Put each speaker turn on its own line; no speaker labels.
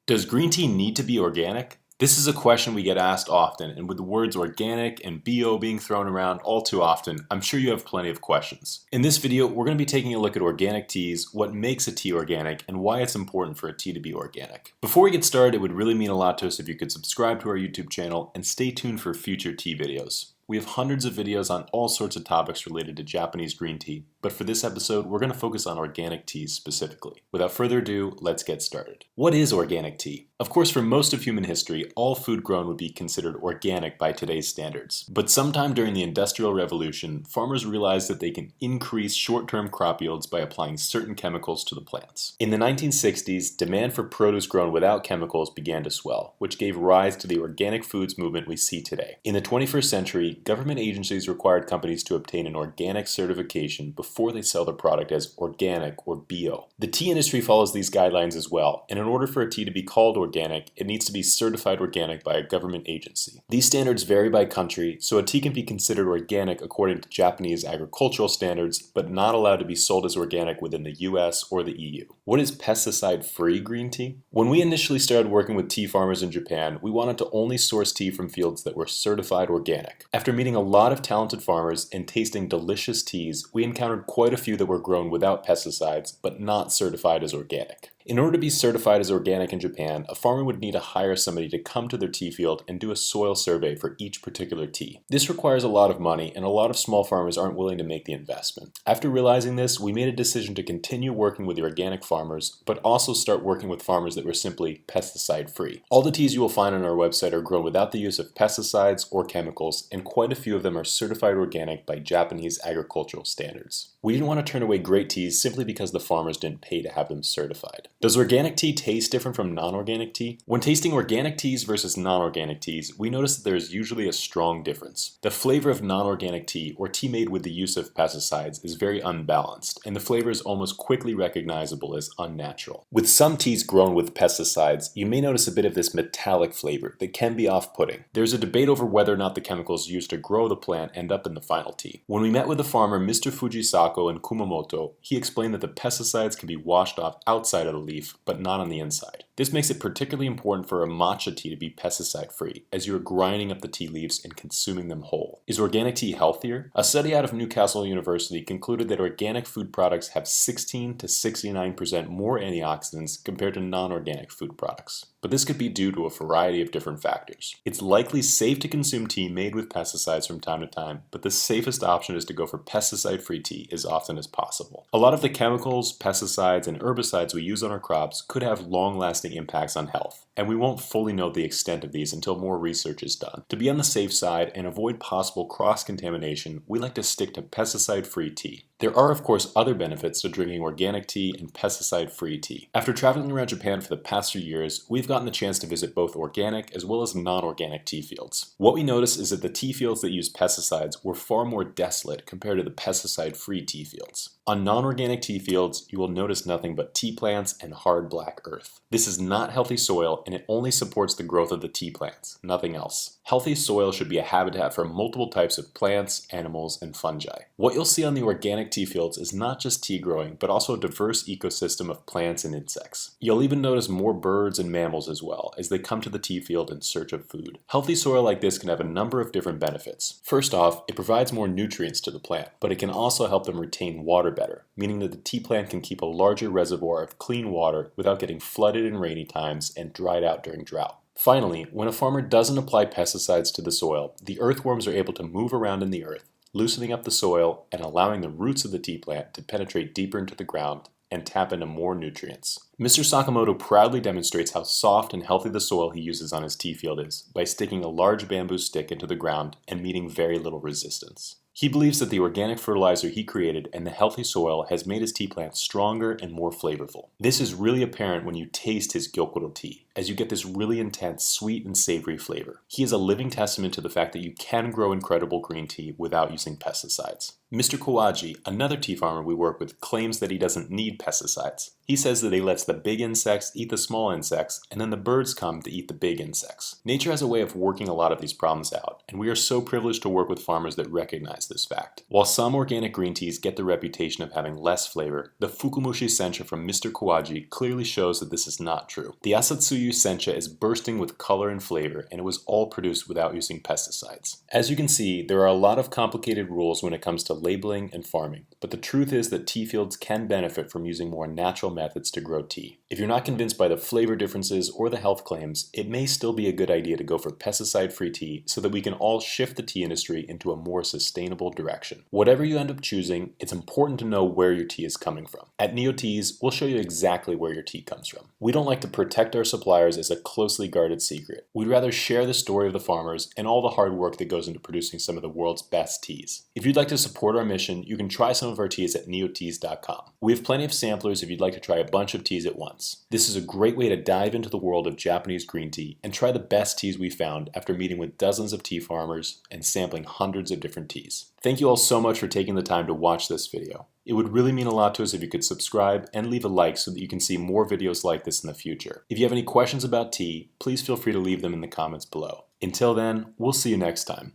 Does green tea need to be organic? This is a question we get asked often, and with the words organic and bio being thrown around all too often, I'm sure you have plenty of questions. In this video, we're going to be taking a look at organic teas, what makes a tea organic, and why it's important for a tea to be organic. Before we get started, it would really mean a lot to us if you could subscribe to our YouTube channel and stay tuned for future tea videos. We have hundreds of videos on all sorts of topics related to Japanese green tea, but for this episode, we're going to focus on organic teas specifically. Without further ado, let's get started. What is organic tea? Of course, for most of human history, all food grown would be considered organic by today's standards. But sometime during the Industrial Revolution, farmers realized that they can increase short-term crop yields by applying certain chemicals to the plants. In the 1960s, demand for produce grown without chemicals began to swell, which gave rise to the organic foods movement we see today. In the 21st century, government agencies required companies to obtain an organic certification before they sell their product as organic or bio. The tea industry follows these guidelines as well, and in order for a tea to be called organic, it needs to be certified organic by a government agency. These standards vary by country, so a tea can be considered organic according to Japanese agricultural standards, but not allowed to be sold as organic within the US or the EU. What is pesticide-free green tea? When we initially started working with tea farmers in Japan, we wanted to only source tea from fields that were certified organic. After meeting a lot of talented farmers and tasting delicious teas, we encountered quite a few that were grown without pesticides, but not certified as organic. In order to be certified as organic in Japan, a farmer would need to hire somebody to come to their tea field and do a soil survey for each particular tea. This requires a lot of money, and a lot of small farmers aren't willing to make the investment. After realizing this, we made a decision to continue working with the organic farmers, but also start working with farmers that were simply pesticide-free. All the teas you will find on our website are grown without the use of pesticides or chemicals, and quite a few of them are certified organic by Japanese agricultural standards. We didn't want to turn away great teas simply because the farmers didn't pay to have them certified. Does organic tea taste different from non-organic tea? When tasting organic teas versus non-organic teas, we notice that there is usually a strong difference. The flavor of non-organic tea, or tea made with the use of pesticides, is very unbalanced, and the flavor is almost quickly recognizable as unnatural. With some teas grown with pesticides, you may notice a bit of this metallic flavor that can be off-putting. There's a debate over whether or not the chemicals used to grow the plant end up in the final tea. When we met with the farmer Mr. Fujisako in Kumamoto, he explained that the pesticides can be washed off outside of the leaf, but not on the inside. This makes it particularly important for a matcha tea to be pesticide-free, as you are grinding up the tea leaves and consuming them whole. Is organic tea healthier? A study out of Newcastle University concluded that organic food products have 16 to 69% more antioxidants compared to non-organic food products. But this could be due to a variety of different factors. It's likely safe to consume tea made with pesticides from time to time, but the safest option is to go for pesticide-free tea as often as possible. A lot of the chemicals, pesticides, and herbicides we use on our crops could have long-lasting impacts on health, and we won't fully know the extent of these until more research is done. To be on the safe side and avoid possible cross-contamination, we like to stick to pesticide-free tea. There are, of course, other benefits to drinking organic tea and pesticide-free tea. After traveling around Japan for the past few years, we've gotten the chance to visit both organic as well as non-organic tea fields. What we noticed is that the tea fields that use pesticides were far more desolate compared to the pesticide-free tea fields. On non-organic tea fields, you will notice nothing but tea plants and hard black earth. This is not healthy soil, and it only supports the growth of the tea plants, nothing else. Healthy soil should be a habitat for multiple types of plants, animals, and fungi. What you'll see on the organic tea fields is not just tea growing, but also a diverse ecosystem of plants and insects. You'll even notice more birds and mammals as well, as they come to the tea field in search of food. Healthy soil like this can have a number of different benefits. First off, it provides more nutrients to the plant, but it can also help them retain water better, meaning that the tea plant can keep a larger reservoir of clean water without getting flooded in rainy times and dried out during drought. Finally, when a farmer doesn't apply pesticides to the soil, the earthworms are able to move around in the earth, loosening up the soil and allowing the roots of the tea plant to penetrate deeper into the ground and tap into more nutrients. Mr. Sakamoto proudly demonstrates how soft and healthy the soil he uses on his tea field is by sticking a large bamboo stick into the ground and meeting very little resistance. He believes that the organic fertilizer he created and the healthy soil has made his tea plant stronger and more flavorful. This is really apparent when you taste his Gyokuro tea, as you get this really intense, sweet and savory flavor. He is a living testament to the fact that you can grow incredible green tea without using pesticides. Mr. Kawaji, another tea farmer we work with, claims that he doesn't need pesticides. He says that he lets the big insects eat the small insects, and then the birds come to eat the big insects. Nature has a way of working a lot of these problems out, and we are so privileged to work with farmers that recognize this fact. While some organic green teas get the reputation of having less flavor, the Fukumushi Sencha from Mr. Kawaji clearly shows that this is not true. The Asatsuyu Sencha is bursting with color and flavor, and it was all produced without using pesticides. As you can see, there are a lot of complicated rules when it comes to labeling and farming, but the truth is that tea fields can benefit from using more natural methods to grow tea. If you're not convinced by the flavor differences or the health claims, it may still be a good idea to go for pesticide-free tea so that we can all shift the tea industry into a more sustainable direction. Whatever you end up choosing, it's important to know where your tea is coming from. At Neo Teas, we'll show you exactly where your tea comes from. We don't like to protect our suppliers as a closely guarded secret. We'd rather share the story of the farmers and all the hard work that goes into producing some of the world's best teas. If you'd like to support our mission, you can try some of our teas at neoteas.com. We have plenty of samplers if you'd like to try a bunch of teas at once. This is a great way to dive into the world of Japanese green tea and try the best teas we found after meeting with dozens of tea farmers and sampling hundreds of different teas. Thank you all so much for taking the time to watch this video. It would really mean a lot to us if you could subscribe and leave a like so that you can see more videos like this in the future. If you have any questions about tea, please feel free to leave them in the comments below. Until then, we'll see you next time.